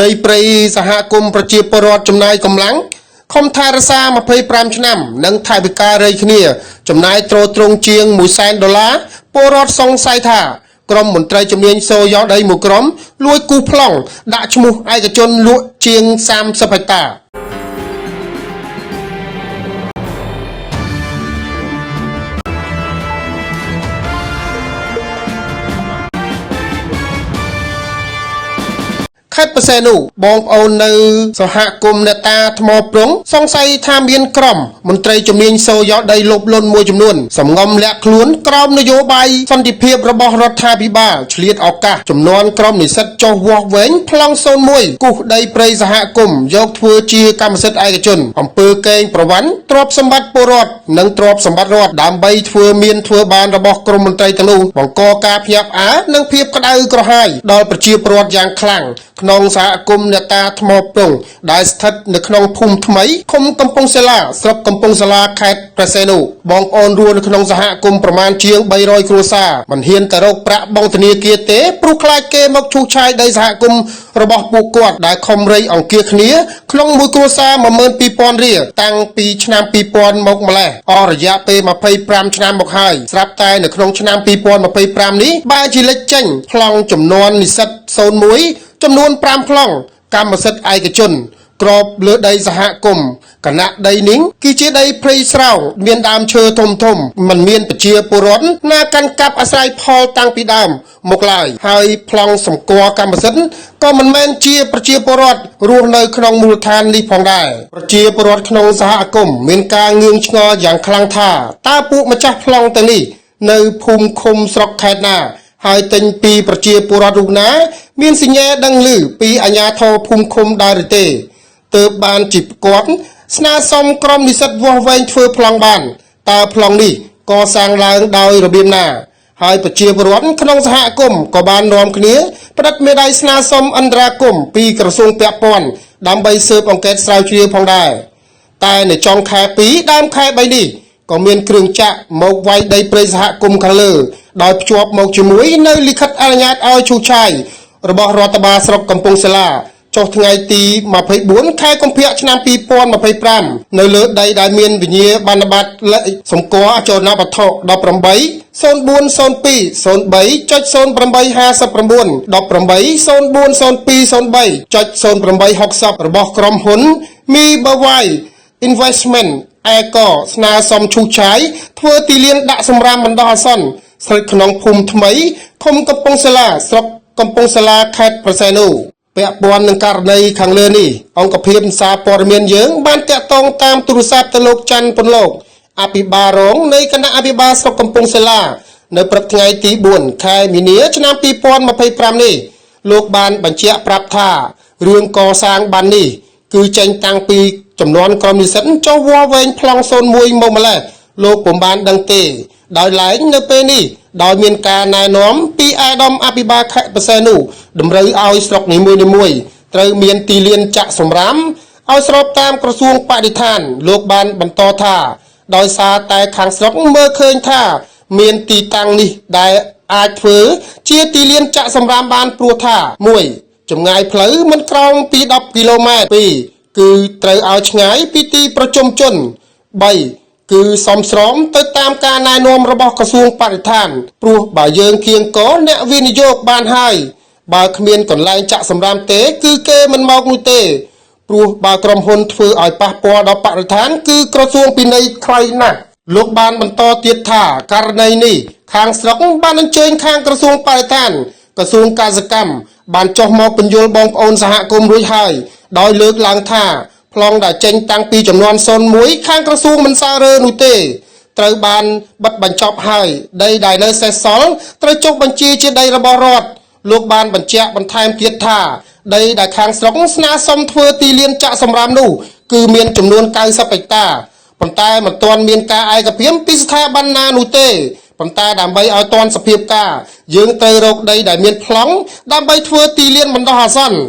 ដីព្រៃសហគមន៍ប្រជាពលរដ្ឋចំណាយកម្លាំងខំថែរក្សា25ឆ្នាំនិងថវិការរៃគ្នាចំណាយទ្រទ្រង់ជាង$100,000ពលរដ្ឋសង្ស័យថាក្រុមមន្ត្រីជំនាញសូយ៉ដីមួយក្រុមលួចគូសប្លង់ដាក់ឈ្មោះឯកជនលក់ជាង30ហិកតាខេត្តបរសែននោះបងប្អូននៅសហគមន៍អ្នកតាថ្មប្រងសង្ស័យថាមានក្រុមមន្ត្រីជំនាញសូយ៉ដីលុបលន់មួយចំនួនសំងំលាក់ខ្លួនក្រោមនយោបាយសន្តិភាពរបស់រដ្ឋាភិបាលឆ្លៀតឱកាសចំនួនក្រុមនិស្សិតចុះវាស់វែងប្លង់01គូសដីព្រៃសហគមន៍យកធ្វើជាកម្មសិទ្ធិឯកជនអំពើកេងប្រវ័ញ្ចទ្រព្យសម្បត្តិពលរដ្ឋនិងទ្រព្យសម្បត្តិរដ្ឋដើម្បីធ្វើបានរបស់ក្រុមមន្ត្រីទាំងនោះបង្កការភ្ញាក់ផ្អើលនិងភាពក្តៅក្រហាយដល់ប្រជាពលរដ្ឋយ៉ាងខ្លាំងក្នុងសហគមន៍អ្នកតាថ្មប្រងដែលស្ថិតនៅក្នុងភូមិថ្មីឃុំកំពង់សាឡាស្រុកកំពង់សាឡាខេត្តព្រះសីហនុបងប្អូនរស់នៅក្នុងសហគមន៍ប្រមាណជាង300គ្រួសារមិនហ៊ានទៅរកប្រាក់បង់ធនាគារទេព្រោះខ្លាចគេមកឈូសឆាយដីសហគមន៍របស់ពួកគាត់ដែលខំរៃអង្គាសគ្នាក្នុងមួយគ្រួសារ12,000រៀលតាំងពីឆ្នាំ2000មកម្លេះអស់រយៈពេល25ឆ្នាំមកហើយស្រាប់តែនៅក្នុងឆ្នាំ2025នេះបែរជាលេចចេញប្លង់ចំនួននិស្សិត01ចំនួន5ប្លង់កម្មសិទ្ធិឯកជនក្របលើដីសហគមន៍គណៈដីនេះគឺជាដីព្រៃស្រោងមានដើមឈើធំមិនមានប្រជាពលរដ្ឋណាកាន់កាប់អាស្រ័យផលតាំងពីដើមមកឡើយហើយប្លង់សម្គាល់កម្មសិទ្ធិក៏មិនមែនជាប្រជាពលរដ្ឋរស់នៅក្នុងមូលដ្ឋាននេះផងដែរប្រជាពលរដ្ឋក្នុងសហគមន៍មានការងឿងឆ្ងល់យ៉ាងខ្លាំងថាតើពួកម្ចាស់ប្លង់ទាំងនេះនៅភូមិឃុំស្រុកខេត្តណាហើយទិញពីប្រជាពលរដ្ឋរូបណាមានសញ្ញាដឹងឮពីអាជ្ញាធរភូមិឃុំដែរឬទេទើបបានជីបគាត់ស្នើសុំក្រុមនិស្សិតវាស់វែងធ្វើប្លង់បានតើប្លង់នេះកសាងឡើងដោយរបៀបណាហើយប្រជាពលរដ្ឋក្នុងសហគមន៍ក៏បាននាំគ្នាផ្តិតមេដៃស្នើសុំអន្តរាគមន៍ពីក្រសួងពាក់ព័ន្ធដើម្បីស៊ើបអង្កេតស្រាវជ្រាវផងដែរតែនៅចុងខែ2ដើមខែ3នេះក៏មានគ្រឿងចាក់មកវាយដីព្រៃសហគមន៍ខាងលើដោយភ្ជាប់មកជាមួយនៅលិខិតអនុញ្ញាតឲ្យឈូសឆាយរបស់រដ្ឋបាលស្រុកកំពង់សាឡាចុះថ្ងៃទី24ខែកុម្ភៈឆ្នាំ2025នៅលើដីដែលមានវិញ្ញាបនបត្រលេខសម្គាល់អចលនវត្ថុ180403.0353 របស់ក្រុមហ៊ុន Mibawai Investment ឯក៏ស្នើសុំឈូសឆាយធ្វើទីលានដាក់សម្រាមបណ្ដោះអាសន្នស្ថិតក្នុងភូមិថ្មីឃុំកំពង់សាឡាស្រុកកំពង់សាឡាខេត្តព្រះសីហនុពាក់ព័ន្ធនឹងករណីខាងលើនេះអង្គភាពសារព័ត៌មានយើងបានតាក់ទងតាមទូរស័ព្ទទៅលោកច័ន្ទពន្លកអភិបាលរងនៃគណៈអភិបាលស្រុកកំពង់សាឡានៅព្រឹកថ្ងៃទី4ខែមីនាឆ្នាំ2025នេះលោកបានបញ្ជាក់ប្រាប់ថារឿងកសាងបាននេះគឺចេញតាំងពីចំនួនក្រុមនិស្សិតចុះវាស់វែងប្លង់01មកម្លេះលោកពុំបានដឹងទេដោយឡែកនៅពេលនេះដោយមានការណែនាំពីអាដាមអភិបាលខេត្តបរសែននោះតម្រូវឲ្យស្រុកនីមួយៗត្រូវមានទីលានចាក់សម្រាមឲ្យស្របតាមក្រសួងបរិស្ថានលោកបានបន្តថាដោយសារតែខាងស្រុកមើលឃើញថាមានទីតាំងនេះដែលអាចធ្វើជាទីលានចាក់សម្រាមបានព្រោះថា1ចម្ងាយផ្លូវមិនក្រោមពី10គីឡូម៉ែត្រ2គឺត្រូវឲ្យឆ្ងាយពីទីប្រជុំជន3គឺសមស្របទៅតាមការណែនាំរបស់ក្រសួងបរិស្ថានព្រោះបើយើងគៀងកអ្នកវិនិយោគបានហើយបើគ្មានកន្លែងចាក់សម្រាមទេគឺគេមិនមកនោះទេព្រោះបើក្រុមហ៊ុនធ្វើឲ្យប៉ះពាល់ដល់បរិស្ថានគឺក្រសួងពិន័យខ្លីណាស់លោកបានបន្តទៀតថាករណីនេះខាងស្រុកបានអញ្ជើញខាងក្រសួងបរិស្ថានក្រសួងកសិកម្មបានចុះមកបញ្យល់បងប្អូនសហគមន៍រួចហើយដោយលើកឡើងថាប្លង់ដែលចេញតាំងពីចំនួន01ខាងក្រសួងមិនសើរើនោះទេត្រូវបានបិទបញ្ចប់ហើយដីដែលនៅសេសសល់ត្រូវចុះបញ្ជីជាដីរបស់រដ្ឋលោកបានបញ្ជាក់បន្ថែមទៀតថាដីដែលខាងស្រុកស្នើសុំធ្វើទីលានចាក់សម្រាមនោះគឺមានចំនួន90ហិកតាប៉ុន្តែមិនទាន់មានការឯកភាពពីស្ថាប័នណានោះទេប៉ុន្តែដើម្បីឲ្យទាន់សភាពការយើងត្រូវរកដីដែលមានប្លង់ដើម្បីធ្វើទីលានបណ្ដោះអាសន្ន